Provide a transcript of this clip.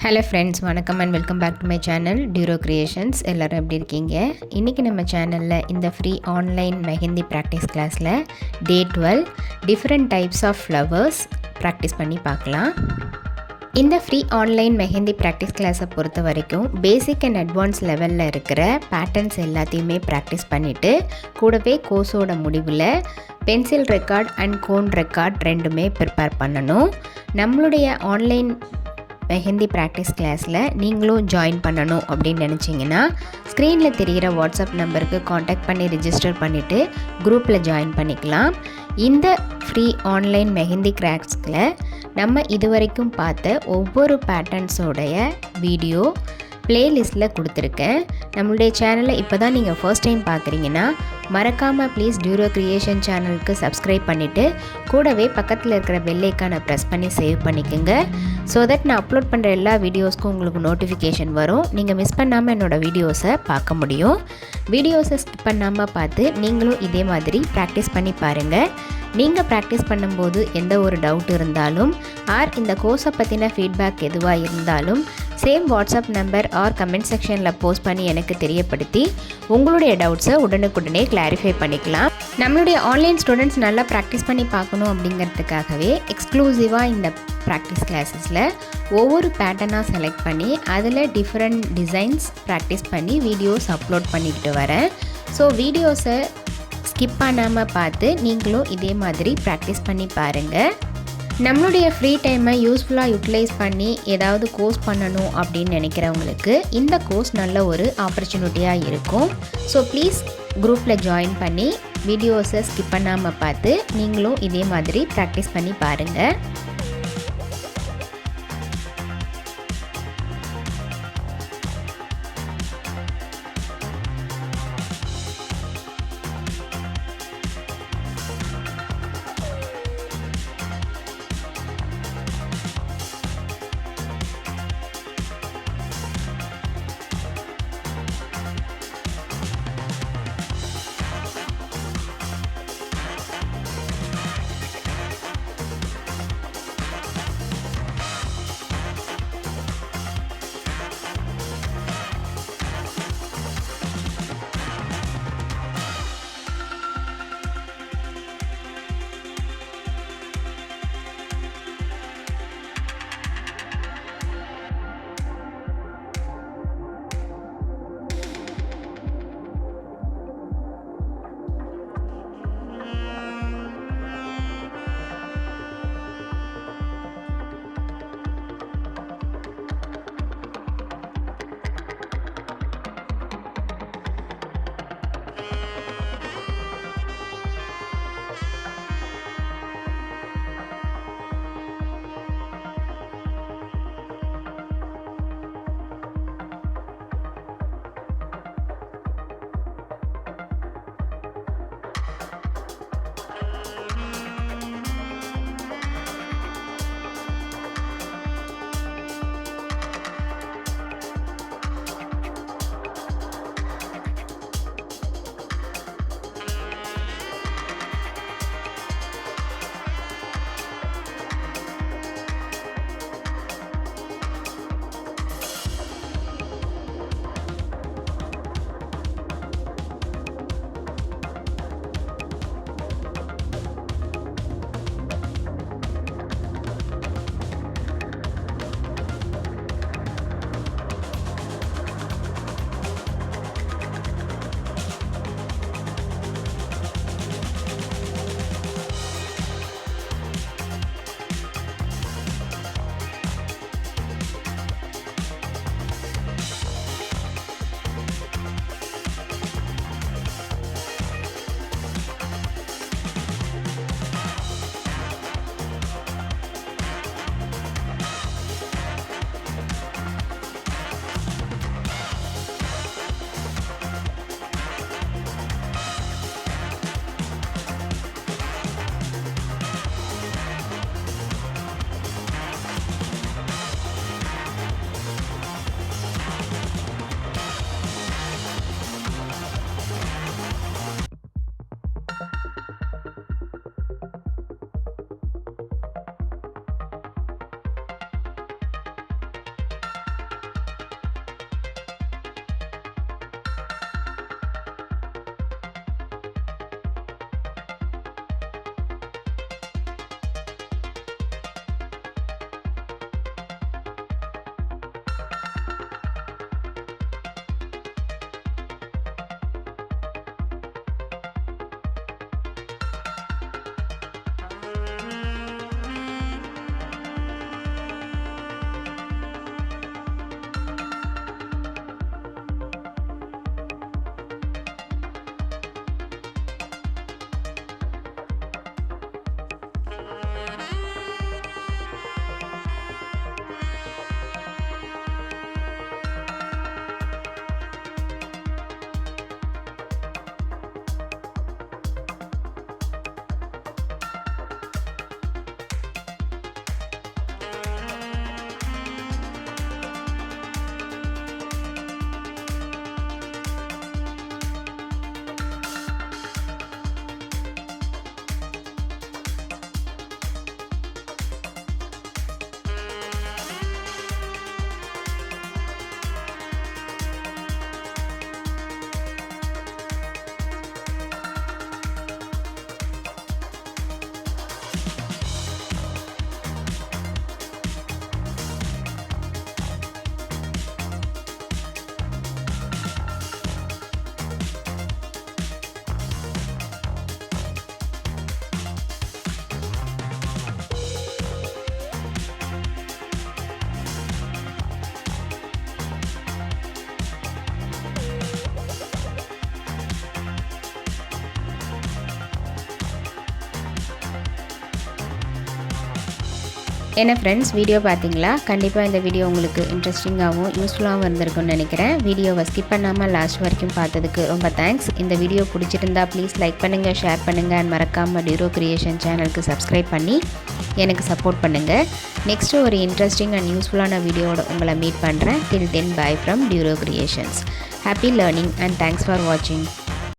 Hello friends, வணக்கம் and welcome back to my channel டியூரோ creations. எல்லோரும் எப்படி இருக்கீங்க? இன்றைக்கி நம்ம சேனலில் இந்த ஃப்ரீ ஆன்லைன் மெஹந்தி ப்ராக்டிஸ் கிளாஸில் day 12 different types of flowers practice பண்ணி பார்க்கலாம். இந்த ஃப்ரீ ஆன்லைன் மெஹந்தி ப்ராக்டிஸ் கிளாஸை பொறுத்த வரைக்கும் பேசிக் அண்ட் அட்வான்ஸ் லெவலில் இருக்கிற பேட்டர்ன்ஸ் எல்லாத்தையுமே ப்ராக்டிஸ் பண்ணிவிட்டு கூடவே கோர்ஸோட முடிவில் pencil record and cone record ரெண்டுமே ப்ரிப்பேர் பண்ணணும். நம்மளுடைய ஆன்லைன் மெஹந்தி ப்ராக்டிஸ் கிளாஸில் நீங்களும் ஜாயின் பண்ணணும் அப்படின்னு நினச்சிங்கன்னா ஸ்க்ரீனில் தெரிகிற வாட்ஸ்அப் நம்பருக்கு காண்டாக்ட் பண்ணி ரிஜிஸ்டர் பண்ணிவிட்டு குரூப்பில் ஜாயின் பண்ணிக்கலாம். இந்த ஃப்ரீ ஆன்லைன் மெஹந்தி கிளாஸில் நம்ம இதுவரைக்கும் பார்த்த ஒவ்வொரு பேட்டர்ன்ஸோடைய வீடியோ ப்ளேலிஸ்ட்டில் கொடுத்துருக்கேன். நம்மளுடைய சேனலை இப்போ தான் நீங்கள் ஃபர்ஸ்ட் டைம் பார்க்குறீங்கன்னா மறக்காமல் ப்ளீஸ் டியூரோ கிரியேஷன் சேனலுக்கு சப்ஸ்கிரைப் பண்ணிவிட்டு கூடவே பக்கத்தில் இருக்கிற பெல் ஐக்கானை ப்ரெஸ் பண்ணி சேவ் பண்ணிக்கோங்க. ஸோ தட் நான் அப்லோட் பண்ணுற எல்லா வீடியோஸ்க்கும் உங்களுக்கு நோட்டிஃபிகேஷன் வரும். நீங்கள் மிஸ் பண்ணாமல் என்னோடய வீடியோஸை பார்க்க முடியும். வீடியோஸை ஸ்கிப் பண்ணாமல் பார்த்து நீங்களும் இதே மாதிரி ப்ராக்டிஸ் பண்ணி பாருங்கள். நீங்கள் ப்ராக்டிஸ் பண்ணும்போது எந்த ஒரு டவுட் இருந்தாலும் ஆர் இந்த கோர்ஸை பற்றின ஃபீட்பேக் எதுவாக இருந்தாலும் same WhatsApp number or comment செக்ஷனில் போஸ்ட் பண்ணி எனக்கு தெரியப்படுத்தி உங்களுடைய டவுட்ஸை உடனுக்குடனே கிளாரிஃபை பண்ணிக்கலாம். நம்மளுடைய ஆன்லைன் ஸ்டூடெண்ட்ஸ் நல்லா ப்ராக்டிஸ் பண்ணி பார்க்கணும் அப்படிங்கிறதுக்காகவே எக்ஸ்க்ளூசிவாக இந்த ப்ராக்டிஸ் கிளாஸஸில் ஒவ்வொரு பேட்டர்னாக செலக்ட் பண்ணி அதில் டிஃப்ரெண்ட் டிசைன்ஸ் ப்ராக்டிஸ் பண்ணி வீடியோஸ் அப்லோட் பண்ணிக்கிட்டு வரேன். ஸோ வீடியோஸை ஸ்கிப் பண்ணாமல் பார்த்து நீங்களும் இதே மாதிரி ப்ராக்டிஸ் பண்ணி பாருங்கள். நம்மளுடைய ஃப்ரீ டைமை யூஸ்ஃபுல்லாக யூட்டிலைஸ் பண்ணி ஏதாவது கோர்ஸ் பண்ணணும் அப்படின்னு நினைக்கிறவங்களுக்கு இந்த கோர்ஸ் நல்ல ஒரு ஆப்பர்ச்சுனிட்டியாக இருக்கும். ஸோ ப்ளீஸ் குரூப்பில் ஜாயின் பண்ணி வீடியோஸை ஸ்கிப் பண்ணாமல் பார்த்து நீங்களும் இதே மாதிரி ப்ராக்டிஸ் பண்ணி பாருங்கள். என்ன ஃப்ரெண்ட்ஸ், வீடியோ பார்த்தீங்களா? கண்டிப்பாக இந்த வீடியோ உங்களுக்கு இன்ட்ரெஸ்டிங்காகவும் யூஸ்ஃபுல்லாகவும் இருந்திருக்கும்னு நினைக்கிறேன். வீடியோவை ஸ்கிப் பண்ணாமல் லாஸ்ட் வரைக்கும் பார்த்ததுக்கு ரொம்ப தேங்க்ஸ். இந்த வீடியோ பிடிச்சிருந்தா ப்ளீஸ் லைக் பண்ணுங்கள், ஷேர் பண்ணுங்கள் அண்ட் மறக்காமல் டியூரோ கிரியேஷன் சேனலுக்கு சப்ஸ்கிரைப் பண்ணி எனக்கு சப்போர்ட் பண்ணுங்கள். நெக்ஸ்ட்டு ஒரு இன்ட்ரெஸ்டிங் அண்ட் யூஸ்ஃபுல்லான வீடியோவோட உங்களை மீட் பண்ணுறேன். Till then bye from Duro creations. Happy learning and thanks for வாட்சிங்.